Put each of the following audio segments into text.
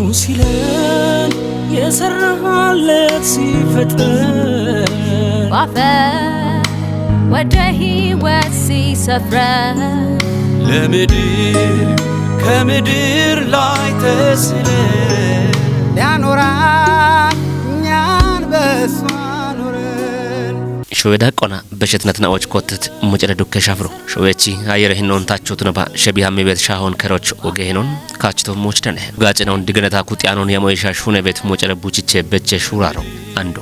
نوسيلن يسرعلك سيفتر وعفا وجهي وسي سفرة لمدير كمدير لاي تسلم يا نوران نيان بسوانورن شويدا قنا بشتنتنا وجه كوتت مجرد كشافرو شويتي አየር ህኖን ታቾት ነባ ሸቢያ መቤት ሻሆን ከሮች ወገሄኖን ካችቶ ሞችተነ ጋጨነውን ድገነታ ኩጥያኖን የሞይሻ ሹነ ቤት ሞጨረ ቡችቼ በቸ ሹራሮ አንዱ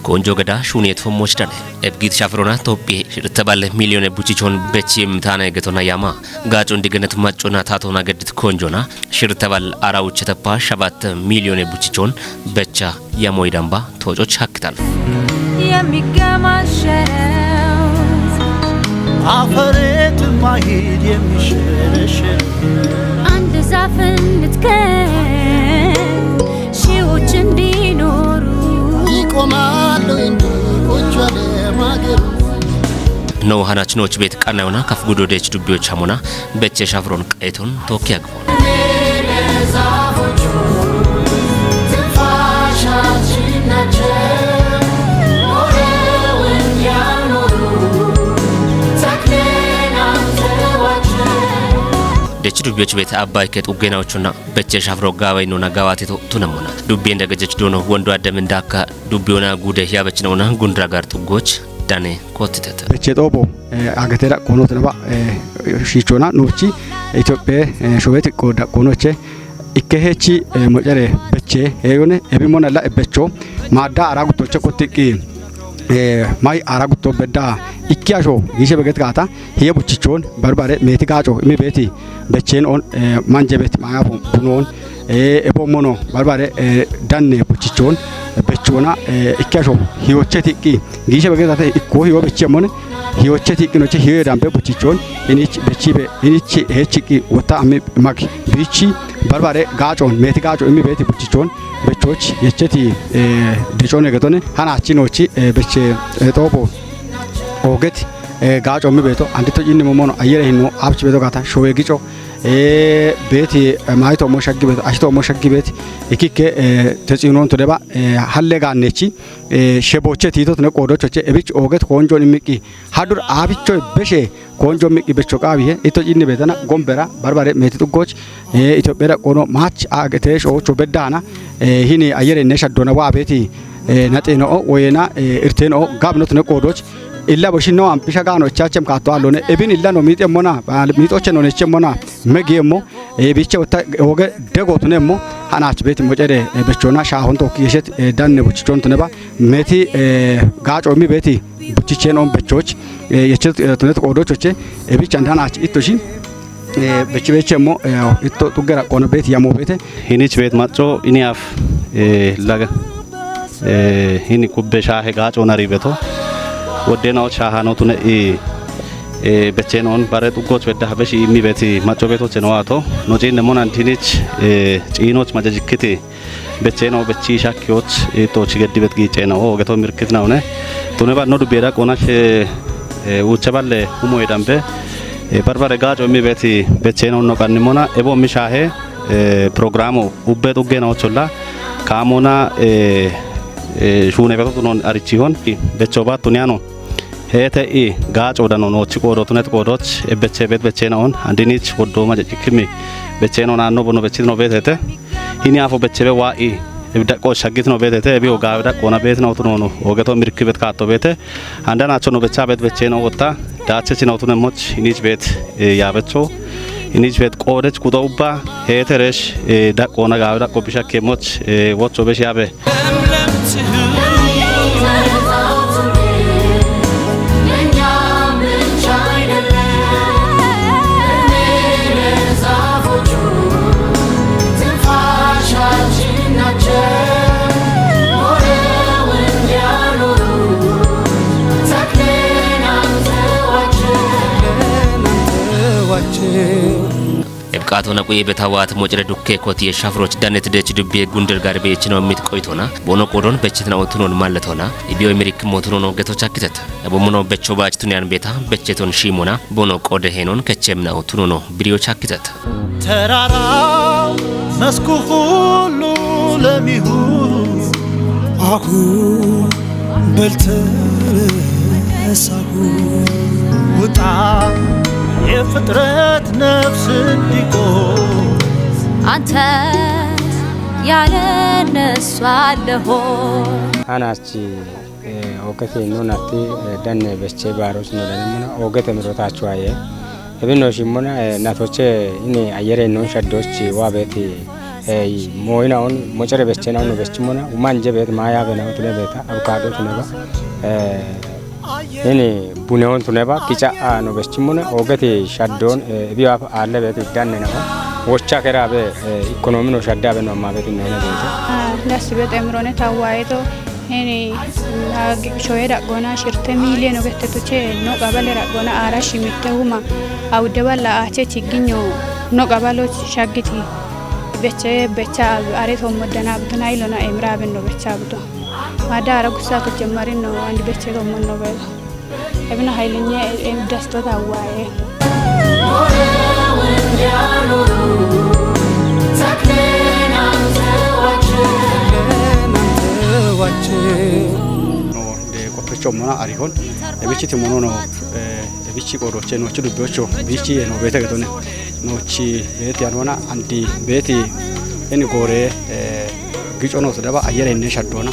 ኮንጆ ገዳ ሹኔት ሞችተነ እብጊት ሻፍሮና ቶፒ ተባለ ሚሊዮን ቡችቾን በቺም ታና ገቶና ያማ ጋጮን ድገነት ማጮና ታቶና ገድት ኮንጆና ሽር ተባለ አራውች ተፓ 7 ሚሊዮን ቡችቾን በቻ የሞይ ዳምባ ቶጮች ሀክታል የሚገማሸው አፈሬት ማሂድ የሚሸረሸር አንድ ዛፍን ልትከል ሺዎች እንዲኖሩ ይቆማሉ እንጂ ቁጭ ያለ ማገሩ ነው ሀናችኖች ቤት ቃናውና ከፍጉዶ ደች ዱቢዎች አሞና በቸ ሻፍሮን ቀይቶን ቶኪያ ግፎ ደች ዱቢዎች ቤት አባይ ከጡገናዎቹና በቸ ሻፍሮ ጋባይኖና ጋዋቴቶ ቱነሞና ዱቢ እንደገጀች ዶኖ ወንዶ አደም እንዳካ ዱቢዮና ጉደ ያበችነውና ጉንድራ ጋር ጡጎች ዳኔ ኮትተተ በቸ ጦቦ አገተራ ቆኖት ነባ ሺቾና ኖቺ ኢትዮጵያ ሾቤት ቆዳ ቆኖቼ ኢከሄቺ ሞጨሬ በቸ ሄዮነ ኤቢሞና ላ በቾ ማዳ አራጉቶቼ ኮትቂ ማይ አራጉቶ በዳ ኢኪያሾ ጊዜ በገት ጋታ ሄየ ቡችቾን በርባሬ ሜቲ ጋጮ ሚ ቤቲ በቼን ኦን ማንጀቤት ማያፉ ቡኖን ኤቦሞኖ በርባሬ ዳኔ ቡችቾን በቾና ኢኪያሾ ሂዮቼ ቲቂ ጊዜ በገት ጋታ ኢኮ ሂዮ በቼሞን ሂዮቼ ቲቂ ኖቼ ሂዮ ዳምቤ ቡችቾን ኢኒች በቺቤ ኢኒች ሄቺቂ ወታ አሚ ማክ ቢቺ በርባሬ ጋጮን ሜቲ ጋጮ ሚ ቤቲ ቡችቾን በቾች የቸቲ ዲቾን ገቶነ ሃናቺኖቺ በቼ ጦቦ ኦገት ጋጮ ሚ ቤቶ አንዲቶ ጂኒ ሞሞኖ አየረ ሂኖ አብች ቤቶ ጋታ ሾዌ ጊጮ ቤቲ ማይቶ ሞሸጊ ቤቶ አሽቶ ሞሸጊ ቤት ኢኪኬ ተጽኖን ተደባ ሀለ ጋነቺ ሸቦቼ ቲቶት ነቆዶቾቼ እብች ኦገት ኮንጆን ሚቂ ሀዱር አብቾ በሼ ኮንጆ ሚቂ በቾ ቃቢሄ ኢቶ ጂኒ ቤተና ጎምበራ ባርባሬ ሜቲ ጥጎች ኢትዮጵያ ቆኖ ማች አገቴሽ ኦቾ በዳና ሂኒ አየረ ነሸዶና ዋቤቲ ነጤኖ ወይና እርቴኖ ጋብኖት ነቆዶች ኢላ በሽኖ አምፒሻ ጋኖ ቻቸም ካቶ አሎነ እቢን ኢላ ነው ሚጤሞና ሚጦቸ ነው ነቸሞና መጌሞ ቢቸ ወታ ወገ ደጎቱ ነሞ ሃናች ቤት ሞጨደ በቾና ሻሆን ቶክ የሸት ዳነ ቡችቾን ተነባ ሜቲ ጋጮ ሚ ቤቲ ቡችቼን ኦን በቾች የቸት ተነት ቆዶቾቼ ቢቸ አንዳናች ኢቶሺ በችቤቸሞ ኢቶ ጡገራ ቆነ ቤት ያሞ ቤት ሂኒች ቤት ማጮ ኢኒያፍ ላገ ሂኒ ኩበሻ ሄጋጮ ነሪ ቤቶ ወደናው ቻሃኖቱ ነ በቸኖን ባረ ጡጎች ወደ ሀበሽ ኢሚ ቤት ማጮ ቤቶች ነው አቶ ኖጂን ነሞን አንቲኒች ጪኖች ማጀጅክቲ በቸኖ በቺ ሻኪዎች ቶች ገድበት ጊጬ ነው ወገቶ ምርክት ነው ነ ቱነባ ነው ዱቤራ ቆናሽ ውቸባለ ሁሞ ይዳምበ በርበረ ጋጮ ኢሚ ቤት በቸኖ ነው ቀንሞና ኤቦ ሚሻሄ ፕሮግራሙ ኡበ ጡገናው ቾላ ካሞና ሹኔ ቤቶ ነው አርቺሆን በቾባ ቱኒያኖ ሄተ ጋጮ ደኖ ነው ቺቆዶ ቱነት ቆዶች እበቼ ቤት በቼናውን አንዲኒች ወዶ ማጀክሚ በቼናውን አኖ ቦኖ በቺት ነው ቤት ሄተ ሂኒ አፎ በቼበ ዋኢ እብዳቆ ሸጊት ነው ቤት ሄተ ቢዮ ጋብዳ ቆና ቤት ነው ቱኖ ነው ወገቶ ምርክ ቤት ካቶ ቤት አንዳናቸው ነው በቻ ቤት በቼናው ወጣ ዳቸች ነው ቱነሞች ሂኒች ቤት ያበቾ ሂኒች ቤት ቆደች ቁጠውባ ሄተረሽ ዳቆና ጋብዳ ቆብሻ ከሞች ወቾ በሻበ ቃቶና ቆይ በታዋት ሞጭረ ዱኬ ኮት የሻፍሮች ዳነት ደች ዱቤ ጉንደር ጋር ቤች ነው ሚት ቆይቶና ቦኖ ቆዶን በችትና ወቱኖን ማለቶና ኢቢዮ አሜሪክ ሞቱኖ ነው ገቶቻ ክተት አቦሞኖ በቾ ባጭ ቱኒያን ቤታ በቸቶን ሺሞና ቦኖ ቆደ ሄኖን ከቸምናው ቱኖ ነው ቢሪዮቻ ክተት ተራራው መስኩ ሁሉ ለሚሁ አሁ በልተሳሁ ውጣ የፍጥረት ነፍስ እንዲቆም አንተ ያለ እነሱ አለሆ አናቺ ኦገቴ ኖናቲ ደነ በስቼ ባሮስ ነው ለምን ኦገቴ ምሮታቸው አየ እብኖሽሙና እናቶቼ እኔ አየሬ ነው ሸዶች ዋቤት ሞይናውን ሞጨረ በስቼናው ነው በስችሙና ማንጀ ቤት ማያ በናው ተለበታ አብካዶ ተነባ እኔ ቡኔውን ተነባ ኪጫ ነው በስችሙና ኦገቴ ሸዶን ቢዋ አለ ቤት ዳነ ነው ወቻ ከራበ ኢኮኖሚ ነው ሸዳ በነው ማቤት ነው ነው ቤት ዳስ ቤት እምሮነ ታዋይቶ እኔ ሾዬ ዳጎና ሽርተ ሚሊዮን ወገተቶቼ ነው ቀበሌ ዳጎና አራሽ ሚተውማ አውደባላ አቼ ችግኞ ነው ቀበሎች ሻግቲ በቻ አሬቶ ሞደና ብትና ይሎና ኤምራብን ነው በቻ ብቶ ማዳ አረጉሳቱ ጀመሪ ነው አንድ በቼ ነው ነው በለ እብነ ኃይለኛ ደስቶ ታዋየ ቆፈቾ ሞና አሪሆን እብቺ ተሞኖ ነው እብቺ ቆሮቼ ኖቹ ዱቦቾ ቢቺ ነው ቤተ ገቶነ ኖቺ ቤት ያኖና አንዲ ቤት እኒ ጎሬ ግጮ ነው ተደባ አየር እነ ሸዶና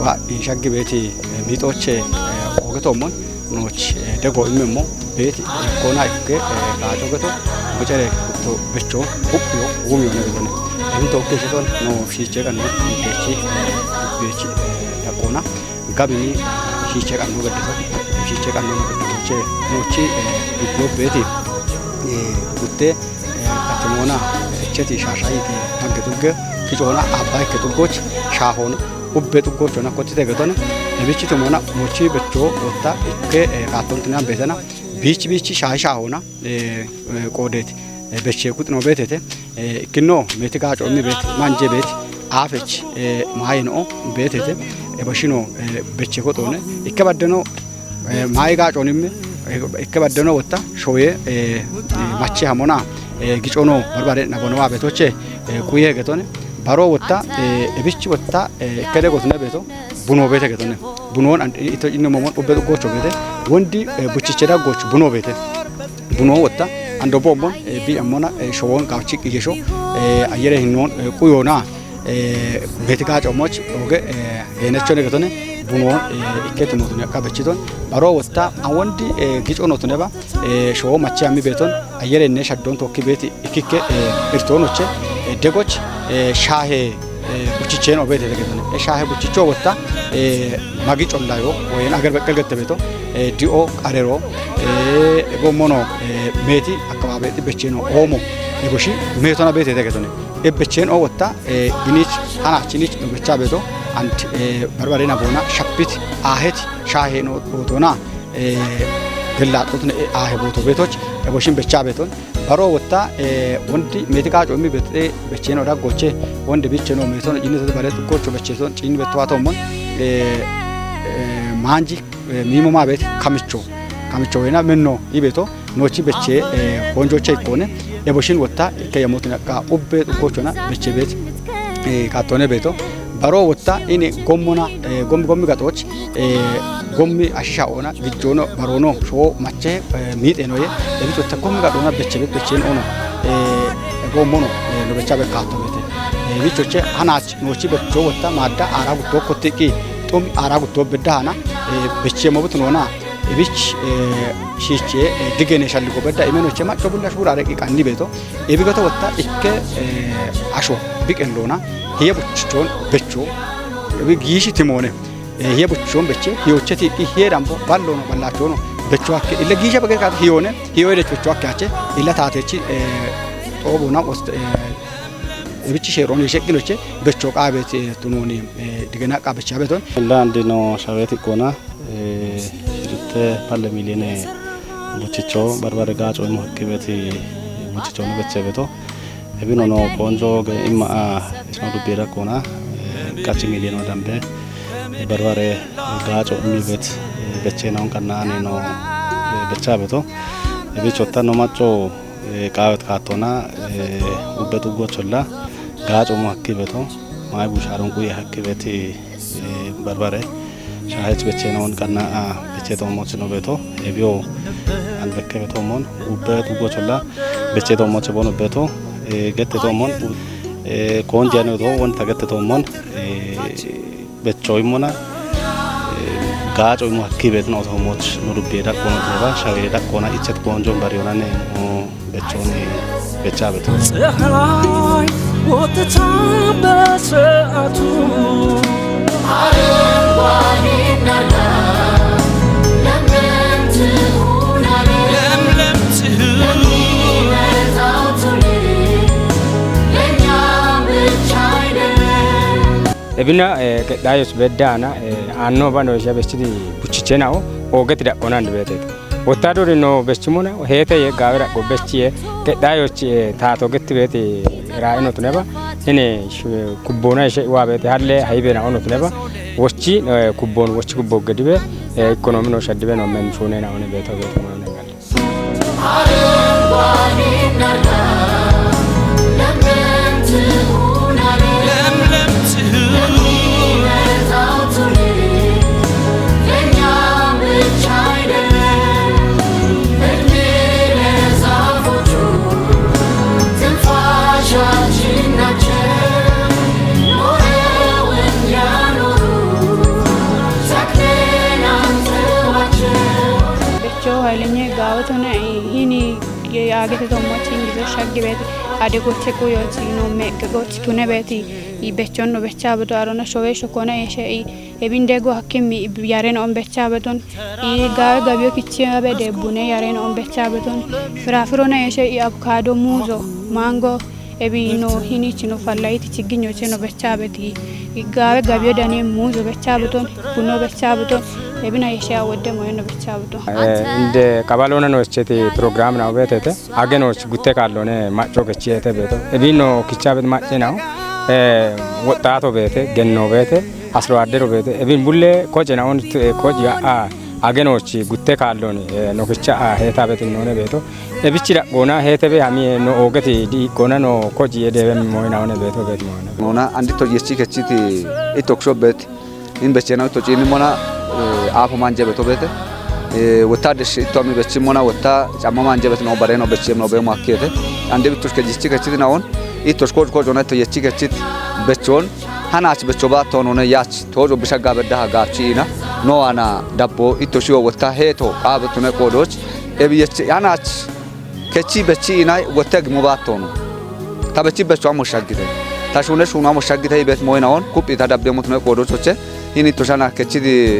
ዋ ይሻግ ቤት ሚጦቼ ኦገቶሞን ኖች ደጎ ኢመሞ ቤት ኮና ይገ ጋጆ ገቶ ወጨሬ ቶ በቾ ኡፕዮ ውሚዮ ነው ገቶነ እንቶ ከሽቶን ነው ሺቼ ቀን ነው ቤቺ ያቆና ጋቢኒ ሺቼ ቀን ነው ገደቶ ሺቼ ቀን ነው ገደቶቼ ኖቺ ዱቦ ቤት ጉቴ አተሞና እቸቲ ሻሻይቲ ታገቱገ ኪጮና አባይ ከቱጎች ሻሆን ኡቤ ቱጎች ሆነ ኮቲተ ገቶነ እብቺ ተሞና ሞቺ በቾ ወጣ እከ ካቶንትና ቤተና ቢቺ ሻሻሆና ቆዴት በቼ ቁጥ ነው ቤተተ እክኖ ሜትጋጮ ሚ ቤት ማንጀ ቤት አፈች ማይኖ ቤተተ እበሽኖ በቼ ቆጦነ እከበደኖ ማይጋጮንም እከበደኖ ወጣ ሾዬ ማቺ ሀሞና ግጮኖ በርባሬ ናቦነዋ ቤቶቼ ኩዬ ገቶነ ባሮ ወጣ እብቺ ወጣ ከደጎትነ ቤቶ ቡኖ ቤተ ገቶነ ቡኖን ኢቶ ኢነ ሞሞን ኡበ ጎቾ ቤተ ወንዲ ቡቺቼ ዳጎች ቡኖ ቤተ ቡኖ ወጣ አንዶ ቦምቦን ቢ አሞና ሾውን ጋውቺ ይየሾ አየረ ሂኖን ቁዮና ቤትጋጮሞች ኦገ የነቾ ነገቶነ ቡኖን ኢኬት ሞቱን ያቃበቺቶን ባሮ ወጣ አወንዲ ግጮ ነው ተነባ ሾው ማቺ አሚ ቤቶን አየረ እነ ሸዶን ቶኪ ቤት ኢኪኬ ኢርቶኖቼ ደጎች ሻሄ ቡቺቼ ነው ቤት ተገተነ ሻሄ ቡቺቾ ወጣ ማጊጮላዮ ወይን አገር በቀል ገተቤቶ ዲኦ ቃሬሮ ጎሞኖ ሜቲ አካባቢ በቼ ነው ኦሞ እጎሺ ሜቶና ቤት ተገተነ እበቼን ኦ ወጣ ኢኒች አናቺኒች በቻ ቤቶ አንድ በርበሬና ቦና ሸፒት አሄት ሻሄ ነው ቦቶና ግላጡት አሄ ቦቶ ቤቶች እቦሽን በቻ ቤቶን ባሮ ወጣ ወንዲ ሜትጋጮ ሚ ቤት በቼ ነው ዳጎቼ ወንድ ቢቼ ነው ሜቶን ኢኒት ባለ ጥቆቾ በቼቶን ጪን በተዋቶሞን ማንጂ ሚሞማ ቤት ካምቾ ወይና ምን ነው ይቤቶ ኖቺ በቼ ወንጆቼ ይቆነ እቦሽን ወጣ ከየሞቱን ያቃ ኡቤ ጥቆቾና በቼ ቤት ካቶነ ቤቶ ባሮ ወጣ ኢኔ ጎሞና ጎም ጋጦች ጎሚ አሻኦና ግጆኖ ባሮኖ ሾ ማቼ ሚጤ ነው የቢቶ ተቆም ጋጦና በቼ ቤት በቼን ኦኖ ጎሞኖ ለበቻ በካቶ ቤት ቢቾቼ አናች ኖቺ በቾ ወጣ ማዳ አራጉቶ ኮቴቂ ጦም አራጉቶ በዳና በቼ መቡት ነውና እቢች ሺቼ ድገኔ ሻልቆ በዳ ኢመኖቼ ማጮ ቡላሽ ቡራ ረቂቃ እንዲ ቤቶ እቢገቶ ወጣ እከ አሾ ቢቀንዶና የቡቾን በቾ እቢጊሽ ትሞነ የቡቾን በቼ ህዮቸቲ ይሄዳምቦ ባሎ ነው ባላቸው ነው በቾ አከ ለጊሽ በገካ ህዮነ ህዮደች በቾ አካቸ ኢለታተቺ ጦቦና ወስተ እቢች ሼሮን ይሸቅሎቼ በቾ ቃቤት ቱኖኒ ድገና ቃበቻ ቤቶን ለአንድ ነው ሻቤት ቆና ፓለ ሚሊዮን ቡቺቾ በርባሬ ጋጮ ነው ከቤት ቡቺቾ ነው በቼ ቤቶ እቢኖ ነው ቆንጆ ኢማ እስማ ዱቤራ ቆና ቃቺ ሚሊዮን ወዳምበ በርባሬ ጋጮ ሚ ቤት በቼ ነው ቀናኔ ነው በቻ ቤቶ እቢቾታ ነው ማጮ ቃወት ካቶና ኡበቱ ጎቾላ ጋጮሙ አክበቶ ማይ ቡሻሩን ኩይ አክበቲ በርበሬ ሻህች በቼናውን ቀና በቼቶሞች ነው ቤቶ ኤቢዮ አንድ በከበቶሞን ውበት ጎቾላ በቼቶሞች ቦኖ ቤቶ ገተቶሞን ኮንጃኖ ዶ ወን ተገተቶሞን በቾይሞና ጋጮሙ አክበት ነው ተሞች ኑሩቤ ዳቆና ተባ ሻዌ ዳቆና ኢቸት ኮንጆን ባሪዮናኔ በቾኒ በቻበቶ ፀሐይ ወጥታ በሰዓቱ ebina kedayos bedana anno bano shabesti buchichena oget da konan bete ወታደር ነው በስሙና ሄተ የጋብራ ጎበስቺ kedayos ታቶ ገት ቤት ራይኖ ተነባ እኔ ኩቦና ዋቤት ያለ ሃይቤና ሆኖ ተነባ ወቺ ኩቦን ወቺ ኩቦ ገድበ ኢኮኖሚ ነው ሸድበ ነው መንሾኔና ሆነ ቤት ቤት ነው ነገር አገተ ተሞች እንግዲህ ሻግቤት አደጎች ቆዮች ነው መቀጎች ቱነበቲ ይበቾን ነው በቻ በዳሮና ሾዌሽ ኮና የሸይ ኤቢንደጎ ሐኪም ያሬን ኦን በቻ በቶን ጋቢዮ ኪቺ በደቡነ ያሬን ኦን በቻ በቶን ፍራፍሮና የሸይ አቮካዶ ሙዞ ማንጎ ኤቢኖ ሂኒች ነው ፈላይት ችግኞች ነው በቻ በቲ ጋቢዮ ዳኔ ሙዞ በቻ በቶን ቡኖ በቻ በቶን ኤቢና የሸያ ወደ ነው በቻ በቶን እንደ ቀባሎና ነው እቺ ፕሮግራም ነው በተተ አገኖች ጉቴ ካሎነ ማጮ ገቺ የተበቶ ኤቢኖ ኪቻ በት ማጭ ነው ወጣቶ ቤተ ገኖ ቤተ አስሮ አደሮ ቤተ ኤቢን ቡሌ ኮጀናውን ኮጅ አገኖች ጉቴ ካሎነ ነው ኪቻ ሄታ ቤት ነው ቤቶ ኤቢቺ ዳቆና ሄተቤ አሚ ነው ኦገቲ ዲ ቆና ነው ኮጅ የደበም ሞይና ሆነ ቤቶ ቤት ሞና አንዲ ቶየቺ ከቺቲ ኢቶክሾ ቤት ኢን በቸናው ቶጪኒ ሞና አፉ ማንጀ ቤቶ ቤት ወታደሽ ኢቶሚ በቺ ሞና ወታ ጫማ ማንጀ ቤት ነው ባሬ ነው በቺም ነው በማከተ አንዲ ብትሽ ከጂቺ ከቺቲ ናውን ኢቶሽ ኮጅ ኮጅ ሆነ ቶየቺ ከቺት በቾን ሃናች በቾ ባቶ ሆነ ያች ቶጆ ብሻጋ በዳ ጋቺና ኖዋና ዳቦ ኢቶሽዮ ወታ ሄቶ ቃብቱ ነው ቆዶች ኤብየቺ ያናች ከቺ በቺ ናይ ወተግ ሙባቶ ነው ታበቺ በቾ አሞሻግተ ታሹነሽ ሆኖ አሞሻግተ ቤት ሞይናውን ኩፕ ታዳብደሙት ነው ቆዶቾቼ ይኒ ቶሻና ከቺ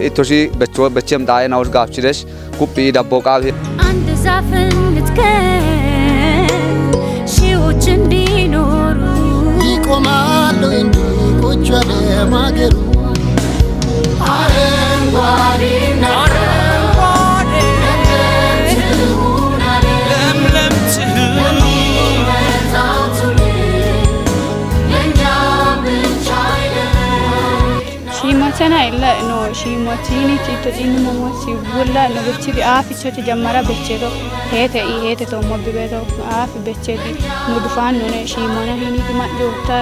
ኢቶሺ በቾ በቸም ዳይናው ጋብቺደሽ ኩፕ ዳቦ ቃብ አንድ ዛፍን ልትከል ሺዎች እንዲኖሩ ይቆማሉ እንዲ ቁጭ ለማገሩ አረንጓዴና Shimachana illa no shimachini chito inu momo sibulla no bechidi afi chochi jamara bechedo hete to mobbi beto afi bechedi mudufan no shimana hini timaddo ta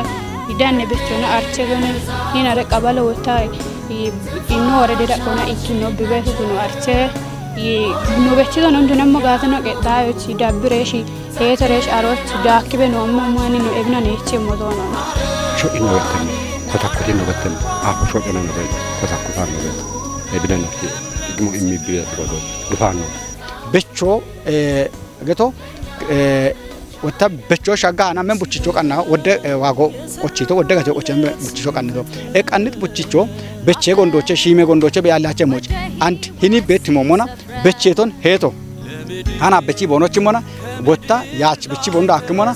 idanne bechona archegone hina re qabala wota ino ore deda kona ikino bibeto no arche no bechedo non dunammo gatano qedayo chi dabbireshi hete resh aroch dakibe no mamani no ebna neche modono sho ino wetani kotakoti no wetani afu sho ino no wetani kotakota no wetani ebna no igmo immi bibeto godo dufano becho geto ወታ በቾ ሻጋና መን ቡቺቾ ቀና ወደ ዋጎ ቆቺቶ ወደ ጋጆ ቆቸም ቡቺቾ ቀንቶ ቀንት ቡቺቾ በቼ ጎንዶቼ ሺሜ ጎንዶቼ በያላቸ ሞጭ አንድ ሂኒ ቤት ሞሞና በቼቶን ሄቶ አና በቺ ቦኖች ሞና ወታ ያች በቺ ቦንዶ አክሞና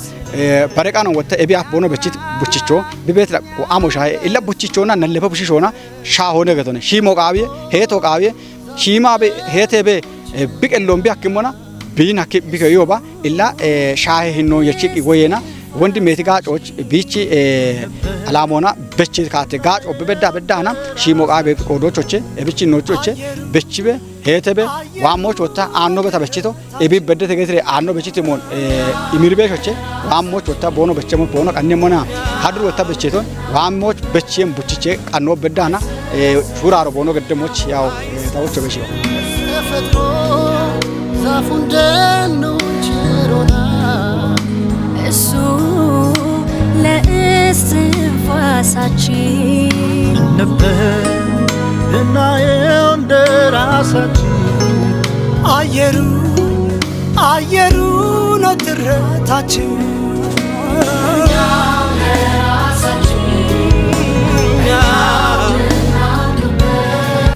በረቃ ነው ወታ ኤቢያ ቦኖ በቺ ቡቺቾ ቢቤት አሞሻ ኢላ ቡቺቾና ነለፈ ቡቺቾና ሻ ሆነ ገቶነ ሺሞ ቃቢ ሄቶ ቃቢ ሺማ ሄቴቤ ቢቀሎም ቢያክሞና ቢና ቢከዮባ ኢላ ሻህ ሂኖ የቺቂ ወየና ወንድ ሜት ጋጮች ቢቺ አላሞና በቺ ካተ ጋጮ በበዳ በዳና ሺሞ ቃቤ ቆዶቾቼ እብቺ ኖቾቼ በቺበ ሄተበ ዋሞች ወታ አኖ በተበችቶ እቢ በደተ ገትሬ አኖ በችቶ ሞን ኢሚርቤሾቼ ዋሞች ወታ ቦኖ በቸሞ ቦኖ ቀነሞና ሀድሩ ወታ በችቶን ዋሞች በቼም ቡችቼ ቀኖ በዳና ሹራሮ ቦኖ ገደሞች ያው ታውቾ በሽ ተፈጥሮ ዛፉን ደኖች ሮና እሱ ለእስትንፋሳችን ነበር እናየው እንደራሳችን አየሩ ነው ትረታችን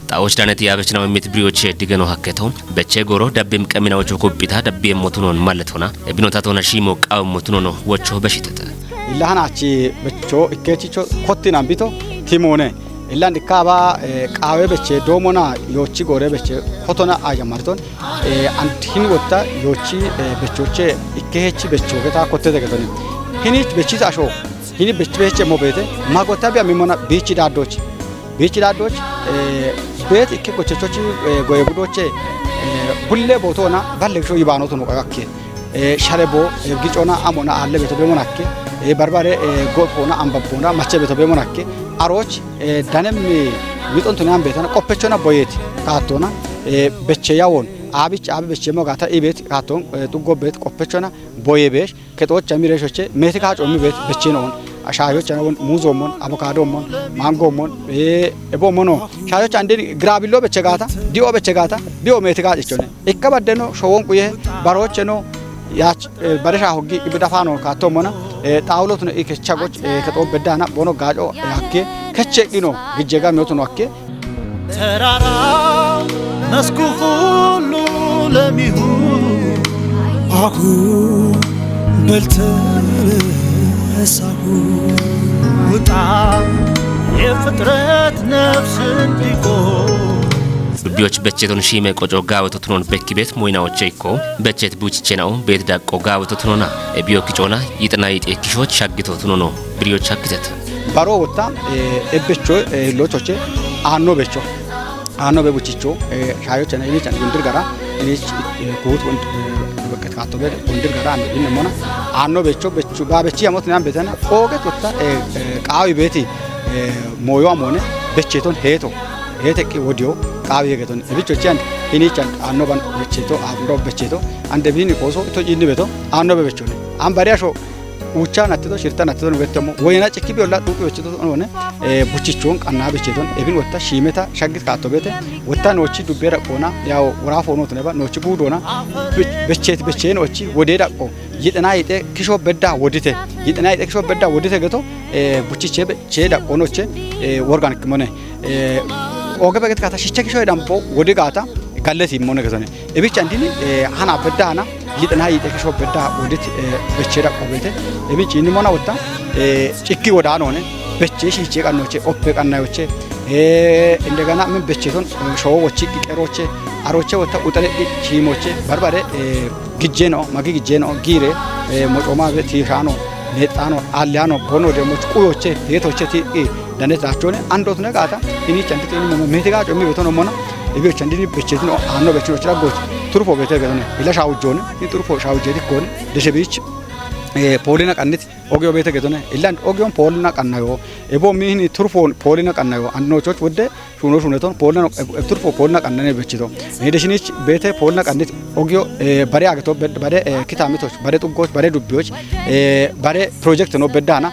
ጣዎች ዳነት ያበችናው ምት ብሪዎች ዲገኖ ሀከተውን በቼ ጎሮ ደብም ቀሚናዎቹ ኮፒታ ደብም ሞቱኖን ማለት ሆና ቢኖታቶና ሺሞ ቃው ሞቱኖ ወቾ በሽተተ ኢላሃናቺ በቾ እከቺቾ ኮቲናን ቢቶ ቲሞኔ ኢላን ዲካባ ቃዌ በቼ ዶሞና ዮቺ ጎሬ በቼ ሆቶና አያማርቶን አንቲን ወጣ ዮቺ በቾቼ እከሄቺ በቾ ገታ ኮቴ ተገቶኒ ሂኒች በቺ አሾ ሂኒ በቼ ሞቤቴ ማጎታ ቢያሚሞና ቢቺ ዳዶች ቤት እከ ኮቸቾች ጎየጉዶቼ ሁሌ ቦቶና ባለሾ ይባኖቱ ነው ቀቀ ሻለቦ ግጮና አሞና አለ ቤቶ በሞናከ በርባሬ ጎፎና አንበቦና ማቸ ቤቶ በሞናከ አሮች ዳነም ሚጦንቱናን ቤተና ቆፈቾና ቦየት ካቶና በቼ ያወን አብጭ በቼ ሞጋታ ኢቤት ካቶን ጡጎ ቤት ቆፈቾና ቦየቤሽ ከጦች አሚሬሾቼ ሜትካጮ ሚቤት በቼ ነው አሻዮች ነው ሙዞሞን አቮካዶሞን ማንጎሞን ኤቦሞኖ ሻዮች አንዴ ግራቢሎ በቸጋታ ዲኦ ሜትካጭቾነ እከበደኖ ሾወን ቁየ ባሮች ነው ያች በረሻ ሆጊ ይብዳፋኖ ካቶሞና ጣውሎት ነው እከቻጎች ከጦበዳና ቦኖ ጋጮ ያኬ ከቸቂኖ ግጀጋ ሚወቱ ነው አኬ ተራራ መስኩ ሁሉ ለሚሁ አኩ በልተሳሁ ውጣ የፍጥረት ነፍስ እንዲቆ ቢዎች በቸቶን ሺሜ ቆጮ ጋወቶትኖን በኪ ቤት ሞይናዎቼ እኮ በቸት ቡችቼናው ቤት ዳቆ ጋወቶትኖና ቢዮ ኪጮና ይጥና ይጤኪሾች ሻግቶትኖ ነው ብሪዎች ሻግተት ባሮ ወጣ እብቾ ሎቾቼ አኖ በቡችቾ ሻዮች እና ይኔ ወንድር ጋራ እኔች ኮት ወንድ በከት ካቶ ቤት ወንድር ጋራ አንድ ሞና አኖ በቾ በቹ ጋበቺ ያሞት ናም ቤተና ኦገት ወጣ ቃዊ ቤቲ ሞዮ ሞነ በቸቶን ሄተቂ ወዲዮ ቃዊ የገቶን እብቾቼ አንድ ኢኒቻን አኖ ባን በቸቶ አብሮ በቸቶ አንደ ቢኒ ኮሶ ቶጂኒ ቤቶ አኖ በበቾ ነው አምባሪያሾ ውቻ ናትቶ ሽርታ ናትቶ ነው ገተሞ ወይና ጭኪ ቢወላ ጡቁ በቸቶ ሆነ ቡችቾን ቀና በቸቶን እብን ወጣ ሺሜታ ሻግት ካቶ ቤተ ወጣ ኖቺ ዱቤራ ቆና ያው ወራፎ ነው ተነባ ኖቺ ጉዶና በቸን ኦቺ ወዴ ዳቆ ይጥና ይጤ ክሾ በዳ ወዲተ ገቶ ቡችቼ በቸ ዳቆኖቼ ኦርጋኒክ ሞነ ኦገ በገት ካታ ሽቸ ክሾ ዳምፖ ወዲ ጋታ ጋለት ይሞነ ገተነ እብቻ እንዲኒ ሃና በዳና ይጥና ይጤ ክሾ በዳ ወዲት በቸ ዳቆ ቤተ እብጭ ይንሞና ወጣ ጭኪ ወዳ ነውነ በቸ ሽቼ ቀኖቼ ኦፔ ቀናዮቼ እንደገና ምን በቸቶን ሾዎቼ ቂቀሮቼ አሮቼ ወጣ ቁጠረ ቺሞቼ በርባሬ ግጄ ነው ማጊ ግጄ ነው ጊሬ ሞጮማ በቲሻኖ ኔጣኖ አሊያኖ ቦኖ ደሞች ቁዮቼ የቶቼ ቲ ደነታቸውን አንዶት ነጋታ እኒ ጨንጥጤ ነው ሜቴጋጮ የሚበቶ ነው ሞና እቢዎች እንዲኒ በቸት ነው አኖ በቸኖች ላጎች ቱርፎ ቤተ ገነ ኢላሻውጆነ ይቱርፎ ሻውጄት ኮን ደሸቢች ፖሊና ቀንት ኦጊዮ ቤተ ገቶነ ኢላንድ ኦጊዮን ፖሊና ቀናዮ ኤቦ ሚኒ ቱርፎን ፖሊና ቀናዮ አንኖቾች ወደ ሹኖቶን ፖሊና ቱርፎ ፖሊና ቀነነ በችቶ ሄደሽኒች ቤተ ፖሊና ቀንት ኦጊዮ ባሬ አገቶ ባሬ ኪታሚቶች ባሬ ጡጎች ባሬ ዱቢዎች ባሬ ፕሮጀክት ነው በዳና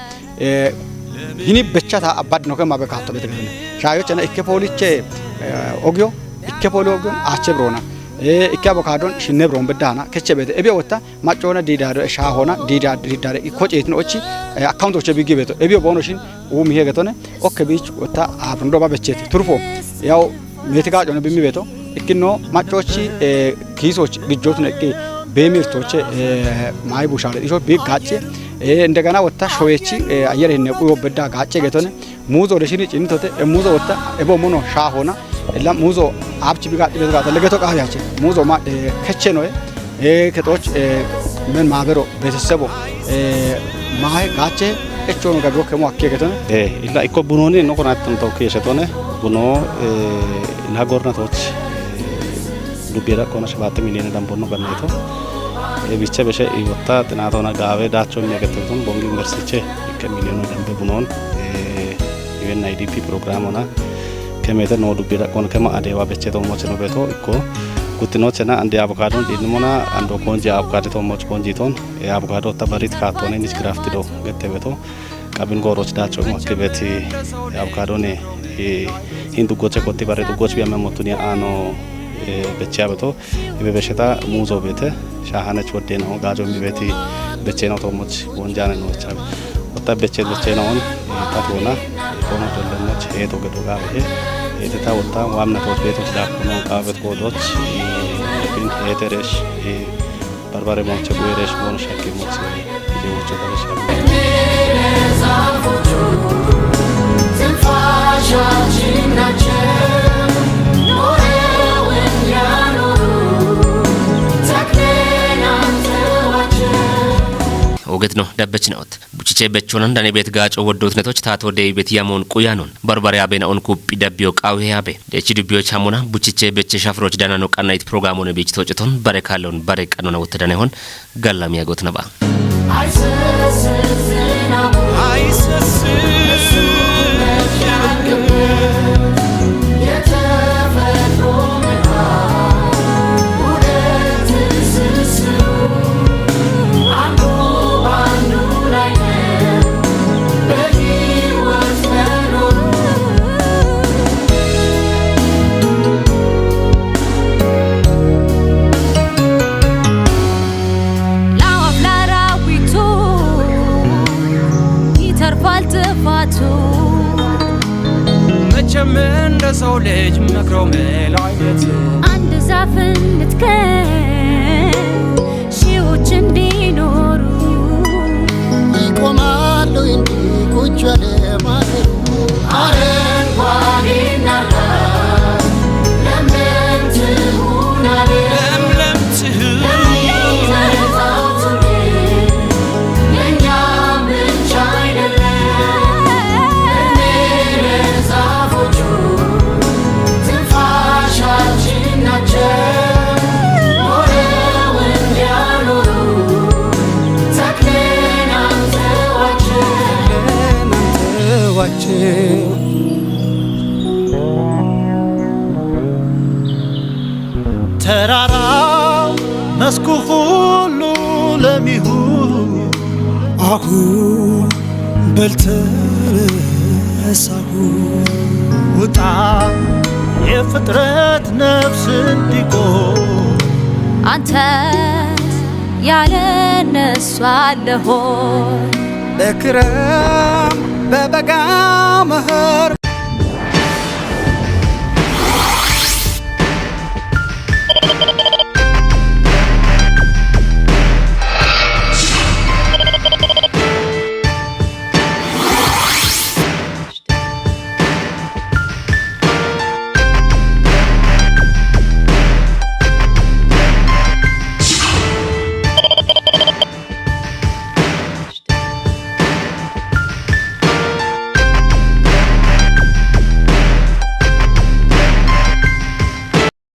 ይኒ በቻታ አባድ ነው ከማበካቶ ቤተ ገቶነ ሻዮች እና ኢከፖሊቼ ኦጊዮ ኢከፖሊዮን አቸብሮና ኢካ አቮካዶን ሽነብሮን በዳና ከቸቤት እቤ ወጣ ማጮና ዲዳር ሻሆና ዲዳር ኢኮጬት ነውቺ አካውንቶች ቢጊ ቤቶ እቤ ቦኖሽን ኡም ይሄ ገቶነ ኦከ ቢች ወጣ አፍንዶ ባበቸት ቱርፎ ያው ሜትጋጮ ነው በሚቤቶ እኪኖ ማጮቺ ኪሶች ግጆት ነቂ በሚርቶች ማይ ቡሻለ ኢሾ ቢጋጬ እንደገና ወጣ ሾዌቺ አየር ይነ ቁዮ በዳ ጋጬ ገቶነ ሙዞ ለሽኒ ጭንቶተ ሙዞ ወጣ እቦ ሞኖ ሻሆና እላ ሙዞ አብች ቢጋጥ በዝጋታ ለገቶ ቃያች ሙዞ ማ ከቸ ነው ከጦች ምን ማበሮ ቤተሰቦ ማይ ጋቼ እቾ ነው ጋዶ ከሞ አከገተነ ኢላ ኢኮ ቡኖኒ ነው ኮናተም ተው ከሸቶነ ቡኖ ላጎርናቶች ዱቤራ ኮና 7 ሚሊዮን ዳምቦኖ ገነቶ ቢቸ በሸ ይወጣ ጥናቶና ጋዌ ዳቾ የሚያገተቱን ቦንግ ዩኒቨርሲቲ 1 ሚሊዮን ዳምቦ ቡኖን ኢቨን አይዲፒ ፕሮግራም ሆና ከመተ ነው ዱቤራ ኮና ከማ አዴዋ በቸ ተሞች ነው ቤቶ እኮ ጉትኖችና አንድ አቮካዶን ዲንሞና አንዶ ኮንጂ አቮካዶ ተሞች ኮንጂቶን የአቮካዶ ተበሪት ካቶኔ ኒስ ግራፍት ዶ ገተበቶ ቀብን ጎሮች ዳቸው ማከበት አቮካዶኔ ሂንዱ ጎቸ ኮቲ ባሬ ዱጎች ቢያመሞቱን ያአኖ በቻበቶ በበሽታ ሙዞ ቤተ ሻሃነች ወደ ነው ጋጆ ሚቤቲ በቼ ነው ተሞች ወንጃነ ነው ቻብ ወጣ በቼ ነው ታቶና ኮኖ ደለሞች ሄቶ ገዶጋ ይሄ የታ ወጣ ዋምነቶች ቤቶች ዳኩኖ ቃበት ጎዶች ግን ሄተረሽ በርባሬ ሞቸ ጎይረሽ ሆነ ሸኪሞች ዲዎቹ ተበሻ ኦገት ነው ደበች ነውት ቡቺቼ በቾን እንደኔ ቤት ጋጮ ወዶት ነቶች ታቶ ደይ ቤት ያሞን ቁያኖን በርበሪያ ቤናውን ኩፕ ደብዮ ቃው ያቤ ደቺ ዱቢዮ ቻሙና ቡቺቼ በቸ ሻፍሮች ዳና ነው ቀናይት ፕሮግራሙን ቤች ተወጭቶን በረካለውን በረቀኑ ነው ወተዳና ይሆን ጋላም ያጎት ነባ መቸምን ለሰው ልጅ መክረው መላይነት አንድ ዛፍን ልትከል ሺዎች እንዲኖሩ ይቆማሉ እንዲ ቁጭ ያለ ማገሩ አረንጓዴና ለምለም ትሁን ለምለም ትሁን ተራራው መስኩ ሁሉ ለሚሁን አሁን በልተሳሁ ውጣ የፍጥረት ነፍስ እንዲቆም አንተ ያለ እነሱ አለሆን በክረም በበጋ መኸር